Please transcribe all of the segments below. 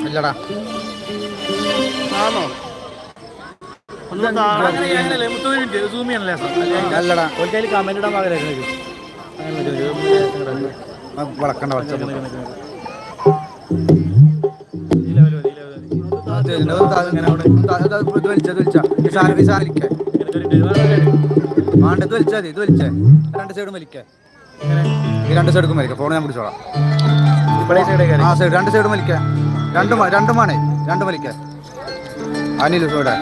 ഇല്ലടാ ആണോ? അല്ലടാ കമന്റ് ഇടാൻ പകരം വളക്കണ്ട വേണ്ടത് വലിച്ചാൽ മതി. ഇത് വലിച്ചേ രണ്ട് സൈഡും വലിക്കേ, ഈ രണ്ട് സൈഡും വലിക്കാം. ഫോൺ ഞാൻ പിടിച്ചോളാം. ആ സൈഡ് രണ്ട് സൈഡും വലിക്കാം. രണ്ടുമാണേ, രണ്ടും വലിക്കാം. അനിൽ ഇവിടെ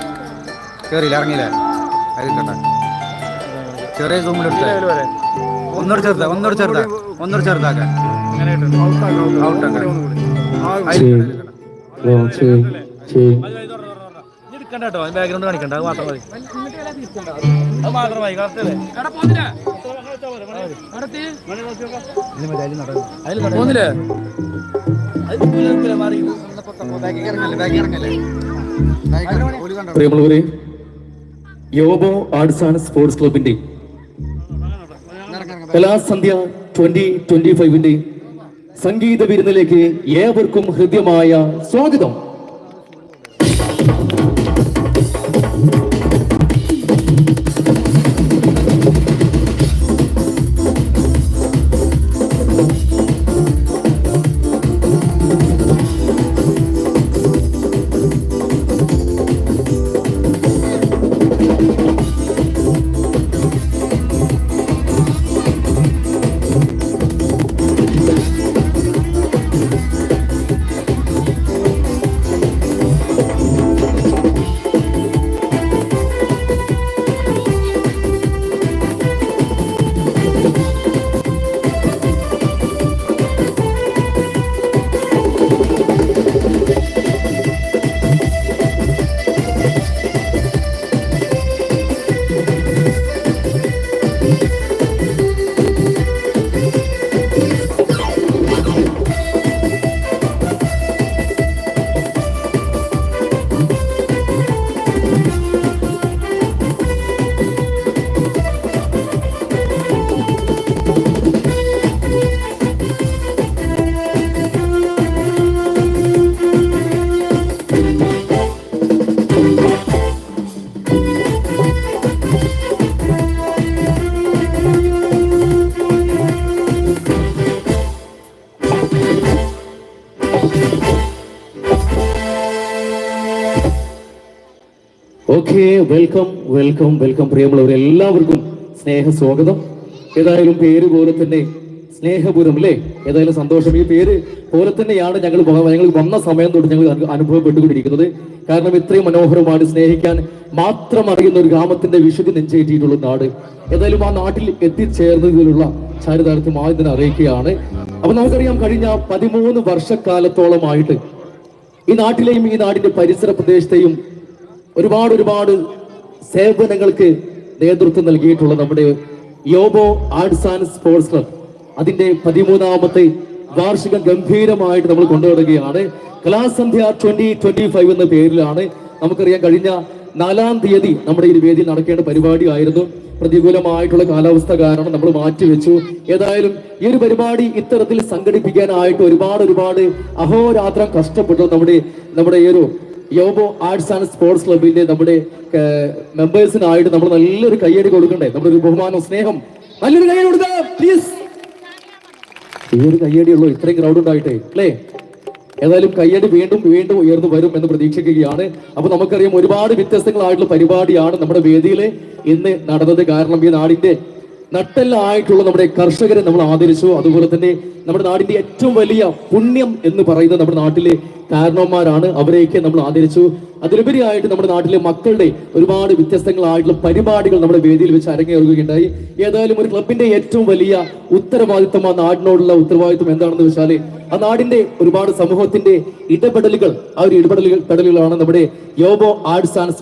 കയറിയില്ല, ഇറങ്ങിയില്ലേ? അതിരിക്കട്ടെ. ചെറിയ സൂമിലെടുത്ത് ഒന്നോട് ചെറുതാ, ഒന്നോട് ചെറുതാക്കാൻ എടുക്കണ്ടോ? ബാക്ക്ഗ്രൗണ്ട് കാണിക്കണ്ട, അത് മാത്രം മതി. അത് മാത്രമായി പോന്നില്ലേ? പ്രിയമുള്ളവരെ, യോബോ ആർട്സ് ആൻഡ് സ്പോർട്സ് ക്ലബിന്റെ കലാസന്ധ്യ 2025 സംഗീത വിരുന്നിലേക്ക് ഏവർക്കും ഹൃദ്യമായ സ്വാഗതം. Okay, welcome welcome welcome. പ്രിയമുള്ളവർ എല്ലാവർക്കും സ്നേഹ സ്വാഗതം. ഏതായാലും പേര് പോലെ തന്നെ സ്നേഹപുരം അല്ലേ? ഏതായാലും സന്തോഷം. ഈ പേര് പോലെ തന്നെയാണ് ഞങ്ങൾ വന്ന സമയം തൊട്ട് ഞങ്ങൾ അനുഭവപ്പെട്ടുകൊണ്ടിരിക്കുന്നത്. കാരണം ഇത്രയും മനോഹരമാണ്, സ്നേഹിക്കാൻ മാത്രം അറിയുന്ന ഒരു ഗ്രാമത്തിന്റെ വിശുദ്ധി നെഞ്ചേറ്റിയിട്ടുള്ള നാട്. ഏതായാലും ആ നാട്ടിൽ എത്തിച്ചേർന്നതിലുള്ള ചാരിതാർത്ഥ്യം ആദ്യം അറിയിക്കുകയാണ്. അപ്പൊ നമുക്കറിയാം, കഴിഞ്ഞ 13 വർഷക്കാലത്തോളമായിട്ട് ഈ നാട്ടിലെയും ഈ നാടിന്റെ പരിസര പ്രദേശത്തെയും ഒരുപാട് സേവനങ്ങൾക്ക് നേതൃത്വം നൽകിയിട്ടുള്ള നമ്മുടെ യോബോ ആർട്സ് ആൻഡ് സ്പോർട്സ് ക്ലബ് അതിന്റെ 13ാമത്തെ വാർഷികം ഗംഭീരമായിട്ട് നമ്മൾ കൊണ്ടുവരികയാണ്. കലാസന്ധ്യ 2025 എന്ന പേരിലാണ്. നമുക്കറിയാം, കഴിഞ്ഞ 4-ാം തീയതി നമ്മുടെ ഈ വേദിയിൽ നടക്കേണ്ട പരിപാടിയായിരുന്നു. പ്രതികൂലമായിട്ടുള്ള കാലാവസ്ഥ കാരണം നമ്മൾ മാറ്റിവെച്ചു. ഏതായാലും ഈ ഒരു പരിപാടി ഇത്തരത്തിൽ സംഘടിപ്പിക്കാനായിട്ട് ഒരുപാട് അഹോരാത്രം കഷ്ടപ്പെട്ടു നമ്മുടെ ഈ ഒരു യോബോ ആർട്സ് ആൻഡ് സ്പോർട്സ് ക്ലബിന്റെ നമ്മുടെ മെമ്പേഴ്സിനായിട്ട് നമ്മൾ നല്ലൊരു കയ്യടി കൊടുക്കണ്ടേ? നമ്മുടെ ഒരു ബഹുമാനം, സ്നേഹം, നല്ലൊരു കയ്യടി കൊടുക്കാം പ്ലീസ്. ഈ ഒരു കയ്യടിയുള്ളൂ ഇത്രയും ക്രൗഡ് ഉണ്ടായിട്ടേ അല്ലേ? ഏതായാലും കയ്യടി വീണ്ടും ഉയർന്നു വരും എന്ന് പ്രതീക്ഷിക്കുകയാണ്. അപ്പൊ നമുക്കറിയാം, ഒരുപാട് വ്യത്യസ്തങ്ങളായിട്ടുള്ള പരിപാടിയാണ് നമ്മുടെ വേദിയിൽ ഇന്ന് നടന്നത്. കാരണം ഈ നാടിന്റെ നട്ടെല്ലായിട്ടുള്ള നമ്മുടെ കർഷകരെ നമ്മൾ ആദരിച്ചു. അതുപോലെ തന്നെ നമ്മുടെ നാടിന്റെ ഏറ്റവും വലിയ പുണ്യം എന്ന് പറയുന്നത് നമ്മുടെ നാട്ടിലെ കാരണവന്മാരാണ്. അവരെയൊക്കെ നമ്മൾ ആദരിച്ചു. അതിലുപരിയായിട്ട് നമ്മുടെ നാട്ടിലെ മക്കളുടെ ഒരുപാട് വ്യത്യസ്തങ്ങളായിട്ടുള്ള പരിപാടികൾ നമ്മുടെ വേദിയിൽ വെച്ച് അരങ്ങേറുകയുണ്ടായി. ഏതായാലും ഒരു ക്ലബിന്റെ ഏറ്റവും വലിയ ഉത്തരവാദിത്വം, ആ നാടിനോടുള്ള ഉത്തരവാദിത്വം എന്താണെന്ന് വെച്ചാല് ആ നാടിന്റെ ഒരുപാട് സമൂഹത്തിന്റെ ഇടപെടലുകൾ, ആ ഒരു ഇടപെടലുകളാണ് നമ്മുടെ യോബോ ആർട്സ് ആൻഡ്